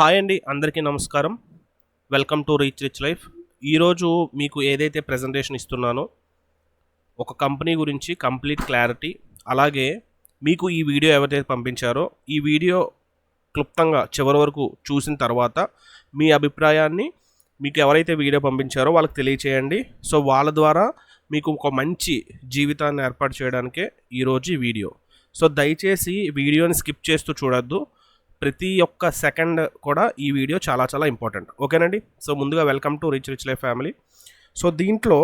Hi అండి, అందరికీ నమస్కారం. Welcome to rich life. ఈరోజు మీకు ఏదైతే ప్రెజెంటేషన్ ఇస్తున్నానో ఒక కంపెనీ గురించి కంప్లీట్ క్లారిటీ, అలాగే మీకు ఈ వీడియో ఎవరైతే పంపించారో ఈ వీడియో క్లుప్తంగా చివరి వరకు చూసిన తర్వాత మీ అభిప్రాయాన్ని మీకు ఎవరైతే వీడియో పంపించారో వాళ్ళకి తెలియచేయండి. సో వాళ్ళ ద్వారా మీకు ఒక మంచి జీవితాన్ని ఏర్పాటు చేయడానికే ఈరోజు ఈ వీడియో. సో దయచేసి వీడియోని స్కిప్ చేస్తూ చూడొద్దు. ప్రతి ఒక్క సెకండ్ కూడా ఈ వీడియో చాలా చాలా ఇంపార్టెంట్. ఓకేనండి. సో ముందుగా welcome to rich life family. So దీంట్లో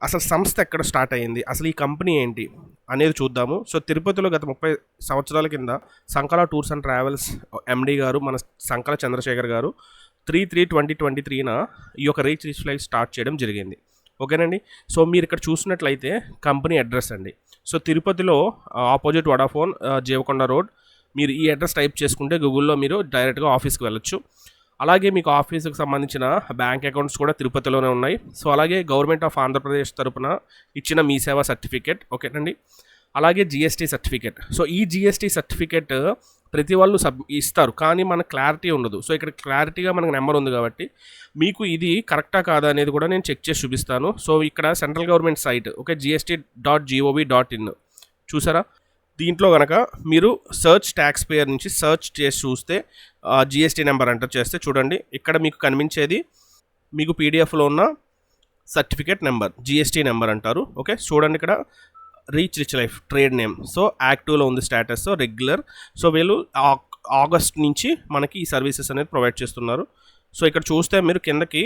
అసలు సంస్థ ఎక్కడ స్టార్ట్ అయ్యింది, అసలు ఈ కంపెనీ ఏంటి అనేది చూద్దాము. సో తిరుపతిలో గత 30 సంవత్సరాల కింద సంకల టూర్స్ అండ్ ట్రావెల్స్ ఎండి గారు, మన సంకల చంద్రశేఖర్ గారు 3/3/2023న ఈ యొక్క రిచ్ లైఫ్ స్టార్ట్ చేయడం జరిగింది. ఓకేనండి. సో మీరు ఇక్కడ చూసినట్లయితే కంపెనీ అడ్రస్ అండి. సో తిరుపతిలో ఆపోజిట్ వడాఫోన్, జీవకొండ రోడ్. మీరు ఈ అడ్రస్ టైప్ చేసుకుంటే గూగుల్లో మీరు డైరెక్ట్గా ఆఫీస్కి వెళ్ళొచ్చు. అలాగే మీకు ఆఫీస్కి సంబంధించిన బ్యాంక్ అకౌంట్స్ కూడా తిరుపతిలోనే ఉన్నాయి. సో అలాగే గవర్నమెంట్ ఆఫ్ ఆంధ్రప్రదేశ్ తరపున ఇచ్చిన మీ సేవా సర్టిఫికేట్, ఓకేనండి. అలాగే జిఎస్టీ సర్టిఫికేట్. సో ఈ జిఎస్టీ సర్టిఫికేట్ ప్రతి వాళ్ళు ఇస్తారు, కానీ మనకు క్లారిటీ ఉండదు. సో ఇక్కడ క్లారిటీగా మనకు నెంబర్ ఉంది కాబట్టి మీకు ఇది కరెక్టా కాదా అనేది కూడా నేను చెక్ చేసి చూపిస్తాను. సో ఇక్కడ central government site, okay, gst.gov.in చూసారా. దీంట్లో కనుక మీరు సర్చ్ ట్యాక్స్ పేయర్ నుంచి సర్చ్ చేసి చూస్తే జిఎస్టీ నెంబర్ ఎంటర్ చేస్తే చూడండి, ఇక్కడ మీకు కనిపించేది మీకు పీడిఎఫ్లో ఉన్న సర్టిఫికేట్ నెంబర్, జిఎస్టీ నెంబర్ అంటారు. ఓకే, చూడండి ఇక్కడ rich life trade name. So యాక్టివ్లో ఉంది స్టేటస్, రెగ్యులర్. సో వీళ్ళు ఆగస్ట్ నుంచి మనకి ఈ సర్వీసెస్ అనేది ప్రొవైడ్ చేస్తున్నారు. సో ఇక్కడ చూస్తే మీరు కిందకి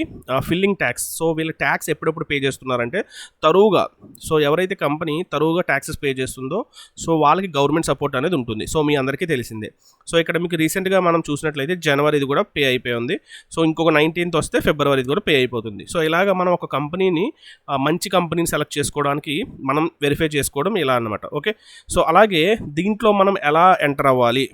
ఫిల్లింగ్ ట్యాక్స్. సో వీళ్ళు ట్యాక్స్ ఎప్పుడెప్పుడు పే చేస్తున్నారంటే తరువుగా. సో ఎవరైతే కంపెనీ తరువుగా ట్యాక్సెస్ పే చేస్తుందో సో వాళ్ళకి గవర్నమెంట్ సపోర్ట్ అనేది ఉంటుంది. సో మీ అందరికీ తెలిసిందే. సో ఇక్కడ మీకు రీసెంట్గా మనం చూసినట్లయితే జనవరిది కూడా పే అయిపోయి ఉంది. సో ఇంకొక 19th వస్తే ఫిబ్రవరిది కూడా పే అయిపోతుంది. సో ఇలాగ మనం ఒక కంపెనీని, మంచి కంపెనీని సెలెక్ట్ చేసుకోవడానికి మనం వెరిఫై చేసుకోవడం ఇలా అన్నమాట. ఓకే, సో అలాగే దీంట్లో మనం ఎలా ఎంటర్ అవ్వాలి,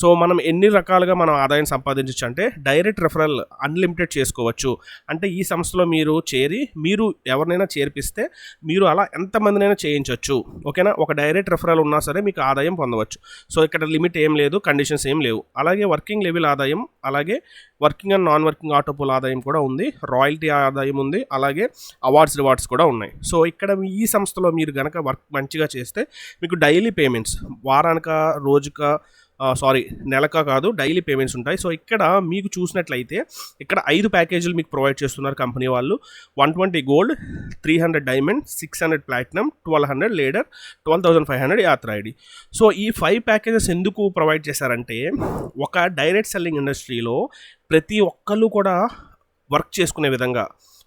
సో మనం ఎన్ని రకాలుగా మనం ఆదాయం సంపాదించవచ్చు అంటే డైరెక్ట్ రెఫరల్ అన్లిమిటెడ్ చేసుకోవచ్చు. అంటే ఈ సంస్థలో మీరు చేరి మీరు ఎవరినైనా చేర్పిస్తే మీరు అలా ఎంతమందినైనా చేయించవచ్చు. ఓకేనా, ఒక డైరెక్ట్ రెఫరల్ ఉన్నా సరే మీకు ఆదాయం పొందవచ్చు. సో ఇక్కడ లిమిట్ ఏం లేదు, కండిషన్స్ ఏం లేవు. అలాగే వర్కింగ్ లెవెల్ ఆదాయం, అలాగే working and non working autopool ఆదాయం కూడా ఉంది, రాయల్టీ ఆదాయం ఉంది, అలాగే అవార్డ్స్ రివార్డ్స్ కూడా ఉన్నాయి. సో ఇక్కడ ఈ సంస్థలో మీరు కనుక వర్క్ మంచిగా చేస్తే మీకు డైలీ పేమెంట్స్, వారానిక, రోజుక, నెలక కాదు, డైలీ పేమెంట్స్ ఉంటాయి. సో ఇక్కడ మీకు చూసినట్లయితే ఇక్కడ 5 ప్యాకేజీలు మీకు ప్రొవైడ్ చేస్తున్నారు కంపెనీ వాళ్ళు. 120 గోల్డ్, 300 డైమండ్, 600 ప్లాటినం, 1200 లేడర్, 12,500 యాత్ర ఐడి. సో ఈ 5 ప్యాకేజెస్ ఎందుకు ప్రొవైడ్ చేశారంటే ఒక డైరెక్ట్ సెల్లింగ్ ఇండస్ట్రీలో ప్రతి ఒక్కళ్ళు కూడా వర్క్ చేసుకునే విధంగా,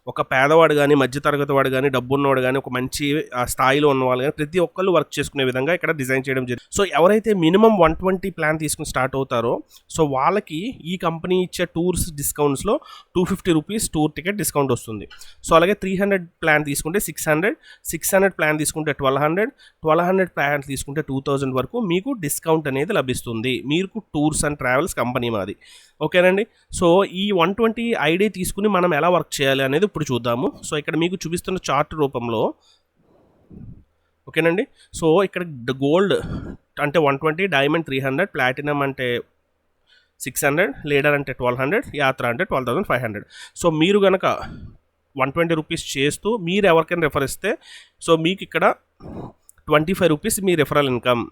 ఒక పేదవాడు కానీ, మధ్యతరగతి వాడు కానీ, డబ్బున్నవాడు కానీ, ఒక మంచి స్థాయిలో ఉన్నవాళ్ళు కానీ ప్రతి ఒక్కళ్ళు వర్క్ చేసుకునే విధంగా ఇక్కడ డిజైన్ చేయడం జరిగింది. సో ఎవరైతే మినిమం 120 ప్లాన్ తీసుకుని స్టార్ట్ అవుతారో సో వాళ్ళకి ఈ కంపెనీ ఇచ్చే టూర్స్ డిస్కౌంట్స్లో 250 రూపీస్ టూర్ టికెట్ డిస్కౌంట్ వస్తుంది. సో అలాగే 300 ప్లాన్ తీసుకుంటే 600, 600 ప్లాన్ తీసుకుంటే 1200, 1200 ప్లాన్ తీసుకుంటే 2000 వరకు మీకు డిస్కౌంట్ అనేది లభిస్తుంది. మీకు టూర్స్ అండ్ ట్రావెల్స్ కంపెనీ మాది. ఓకేనండి. సో ఈ 120 ఐడి తీసుకుని మనం ఎలా వర్క్ చేయాలి అనేది ఇప్పుడు చూద్దాము. సో ఇక్కడ మీకు చూపిస్తున్న చార్ట్ రూపంలో, ఓకేనండి. సో ఇక్కడ గోల్డ్ అంటే 120, డైమండ్ 300, ప్లాటినం అంటే 600, లీడర్ అంటే 1200, యాత్ర అంటే 12,500. సో మీరు కనుక 120 రూపీస్ చేస్తూ మీరు ఎవరికైనా రెఫర్ ఇస్తే సో మీకు ఇక్కడ 25 రూపీస్ మీ రెఫరల్ ఇన్కమ్.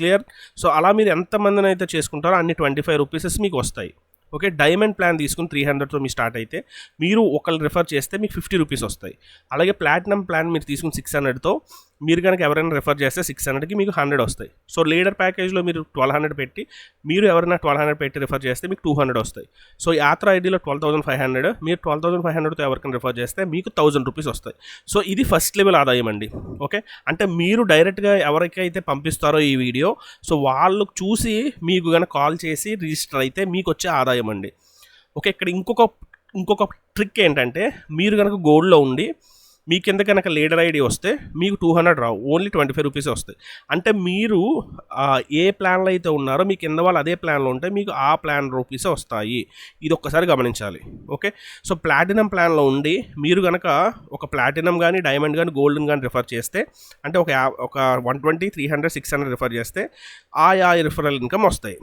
క్లియర్. సో అలా మీరు ఎంతమందిని అయితే చేసుకుంటారో అన్ని 25 రూపీసెస్ మీకు వస్తాయి. ఓకే, డైమండ్ ప్లాన్ తీసుకుని 300తో మీ స్టార్ట్ అయితే మీరు ఒకళ్ళు రిఫర్ చేస్తే మీకు 50 రూపీస్ వస్తాయి. అలాగే ప్లాటినం ప్లాన్ మీరు తీసుకుని 600తో మీరు కనుక ఎవరైనా రిఫర్ చేస్తే 600కి మీకు 100 వస్తాయి. సో లీడర్ ప్యాకేజ్లో మీరు 1200 పెట్టి మీరు ఎవరైనా 1200 పెట్టి రిఫర్ చేస్తే మీకు 200 వస్తాయి. సో యాత్ర ఐడిలో 12,500, మీరు 12,500తో ఎవరికైనా రిఫర్ చేస్తే మీకు 1000 రూపీస్ వస్తాయి. సో ఇది ఫస్ట్ లెవెల్ ఆదాయం అండి. ఓకే, అంటే మీరు డైరెక్ట్గా ఎవరికైతే పంపిస్తారో ఈ వీడియో సో వాళ్ళు చూసి మీకు కనుక కాల్ చేసి రిజిస్టర్ అయితే మీకు వచ్చే ఆదాయం అండి. ఓకే, ఇక్కడ ఇంకొక ట్రిక్ ఏంటంటే మీరు కనుక గోల్డ్లో ఉండి మీ కింద కనుక లీడర్ ఐడి వస్తే మీకు 200 రావు, ఓన్లీ 25 రూపీసే వస్తాయి. అంటే మీరు ఏ ప్లాన్లో అయితే ఉన్నారో మీ కింద వాళ్ళు అదే ప్లాన్లో ఉంటే మీకు ఆ ప్లాన్ రూపీసే వస్తాయి. ఇది ఒక్కసారి గమనించాలి. ఓకే, సో ప్లాటినం ప్లాన్లో ఉండి మీరు కనుక ఒక ప్లాటినం కానీ డైమండ్ కానీ గోల్డ్ని కానీ రిఫర్ చేస్తే, అంటే ఒక 120, 300, 600 రిఫర్ చేస్తే ఆ రిఫరల్ ఇన్కమ్ వస్తాయి.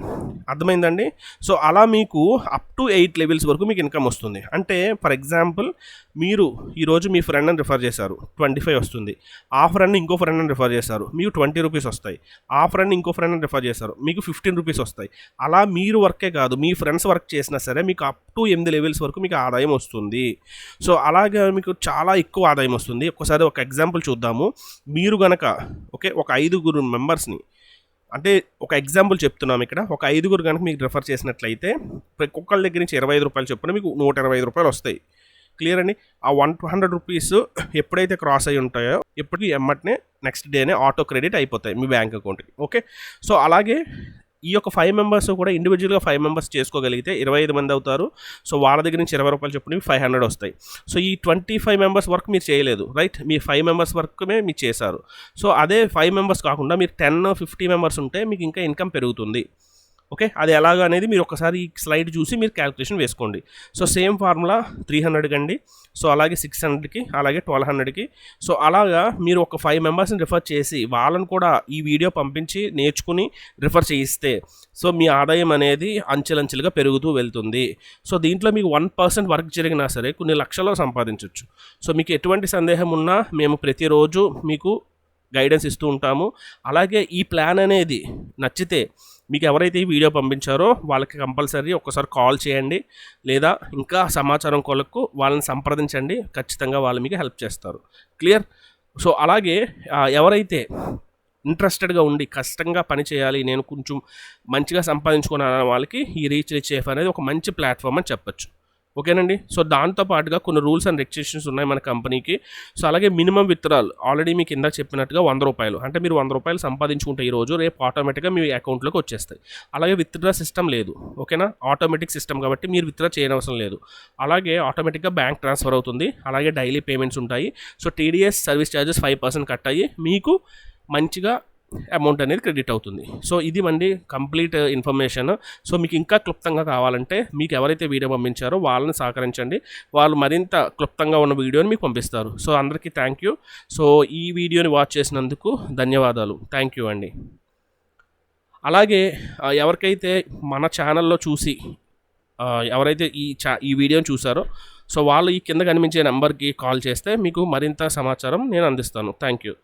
అర్థమైందండి? సో అలా మీకు అప్ టు 8 లెవెల్స్ వరకు మీకు ఇన్కమ్ వస్తుంది. అంటే ఫర్ ఎగ్జాంపుల్ మీరు ఈరోజు మీ ఫ్రెండ్ని రిఫర్ చేశారు, 25 వస్తుంది. ఆ ఫ్రెండ్ ఇంకో ఫ్రెండ్ని రిఫర్ చేశారు, మీకు 20 రూపీస్ వస్తాయి. ఆ ఫ్రెండ్ ఇంకో ఫ్రెండ్ని రిఫర్ చేశారు, మీకు 15 రూపీస్ వస్తాయి. అలా మీరు వర్కే కాదు, మీ ఫ్రెండ్స్ వర్క్ చేసినా సరే మీకు అప్ టు 8 లెవెల్స్ వరకు మీకు ఆదాయం వస్తుంది. సో అలాగే మీకు చాలా ఎక్కువ ఆదాయం వస్తుంది. ఒక్కసారి ఒక ఎగ్జాంపుల్ చూద్దాము. మీరు గనక ఒక 5 మెంబర్స్ని, అంటే ఒక ఎగ్జాంపుల్ చెప్తున్నాం ఇక్కడ, ఒక 5 కనుక మీకు రిఫర్ చేసినట్లయితే ఒక్కొక్కళ్ళ దగ్గర నుంచి 25 రూపాయలు చొప్పున మీకు 125 రూపాయలు వస్తాయి. క్లియర్ అండి? ఆ 100 రూపీస్ ఎప్పుడైతే క్రాస్ అయ్యి ఉంటాయో ఎప్పటికీ ఎమ్మటనే నెక్స్ట్ డేనే ఆటో క్రెడిట్ అయిపోతాయి మీ బ్యాంక్ అకౌంట్కి. ఓకే, సో అలాగే ఈ యొక్క 5 మెంబర్స్ కూడా ఇండివిజువల్గా 5 మెంబర్స్ చేసుకోగలిగితే 25 మంది అవుతారు. సో వాళ్ళ దగ్గర నుంచి 20 రూపాయలు చొప్పున 500 వస్తాయి. సో ఈ 25 మెంబర్స్ వర్క్ మీరు చేయలేదు, రైట్? మీ 5 మెంబర్స్ వర్క్మే మీరు చేశారు. సో అదే 5 మెంబర్స్ కాకుండా మీరు 10, 50 మెంబర్స్ ఉంటే మీకు ఇంకా ఇన్కమ్ పెరుగుతుంది. ఓకే, అది ఎలాగ అనేది మీరు ఒకసారి ఈ స్లైడ్ చూసి మీరు క్యాలిక్యులేషన్ వేసుకోండి. సో సేమ్ ఫార్ములా 300కి అండి, సో అలాగే 600కి, అలాగే 1200కి. సో అలాగా మీరు ఒక 5 మెంబర్స్ని రిఫర్ చేసి వాళ్ళని కూడా ఈ వీడియో పంపించి నేర్చుకుని రిఫర్ చేయిస్తే సో మీ ఆదాయం అనేది అంచెలంచెలుగా పెరుగుతూ వెళ్తుంది. సో దీంట్లో మీకు 1% వర్క్ జరిగినా సరే కొన్ని లక్షల్లో సంపాదించవచ్చు. సో మీకు ఎటువంటి సందేహం ఉన్నా మేము ప్రతిరోజు మీకు గైడెన్స్ ఇస్తూ ఉంటాము. అలాగే ఈ ప్లాన్ అనేది నచ్చితే మీకు ఎవరైతే ఈ వీడియో పంపించారో వాళ్ళకి కంపల్సరీ ఒక్కసారి కాల్ చేయండి, లేదా ఇంకా సమాచారం కొరకు వాళ్ళని సంప్రదించండి. ఖచ్చితంగా వాళ్ళు మీకు హెల్ప్ చేస్తారు. క్లియర్? సో అలాగే ఎవరైతే ఇంట్రెస్టెడ్గా ఉండి కష్టంగా పని చేయాలి, నేను కొంచెం మంచిగా సంపాదించుకున్నాను వాళ్ళకి ఈ రీచ్ సేఫ్ అనేది ఒక మంచి ప్లాట్ఫామ్ అని చెప్పచ్చు. ఓకేనండి? సో దాంతోపాటుగా కొన్ని రూల్స్ అండ్ రెస్ట్రిక్షన్స్ ఉన్నాయి మన కంపెనీకి. సో అలాగే మినిమం విత్డ్రాల్ ఆల్రెడీ మీకు ఇందాక చెప్పినట్టుగా 100 రూపాయలు, అంటే మీరు 100 రూపాయలు సంపాదించుకుంటే ఈరోజు రేపు ఆటోమేటిక్గా మీ అకౌంట్లోకి వచ్చేస్తాయి. అలాగే విత్డ్రా సిస్టమ్ లేదు. ఓకేనా? ఆటోమేటిక్ సిస్టమ్ కాబట్టి మీరు విత్డ్రా చేయనవసరం లేదు. అలాగే ఆటోమేటిక్గా బ్యాంక్ ట్రాన్స్ఫర్ అవుతుంది. అలాగే డైలీ పేమెంట్స్ ఉంటాయి. So TDS service charges 5% cut అయ్యి మీకు మంచిగా అమౌంట్ అనేది క్రెడిట్ అవుతుంది. సో ఇది మంది కంప్లీట్ ఇన్ఫర్మేషన్. సో మీకు ఇంకా క్లుప్తంగా కావాలంటే మీకు ఎవరైతే వీడియో పంపించారో వాళ్ళని సహకరించండి, వాళ్ళు మరింత క్లుప్తంగా ఉన్న వీడియోని మీకు పంపిస్తారు. సో అందరికీ థ్యాంక్ యూ. సో ఈ వీడియోని వాచ్ చేసినందుకు ధన్యవాదాలు. థ్యాంక్ యూ అండి. అలాగే ఎవరికైతే మన ఛానల్లో చూసి ఎవరైతే ఈ వీడియోని చూసారో సో వాళ్ళు ఈ కింద కనిపించే నెంబర్కి కాల్ చేస్తే మీకు మరింత సమాచారం నేను అందిస్తాను. Thank you.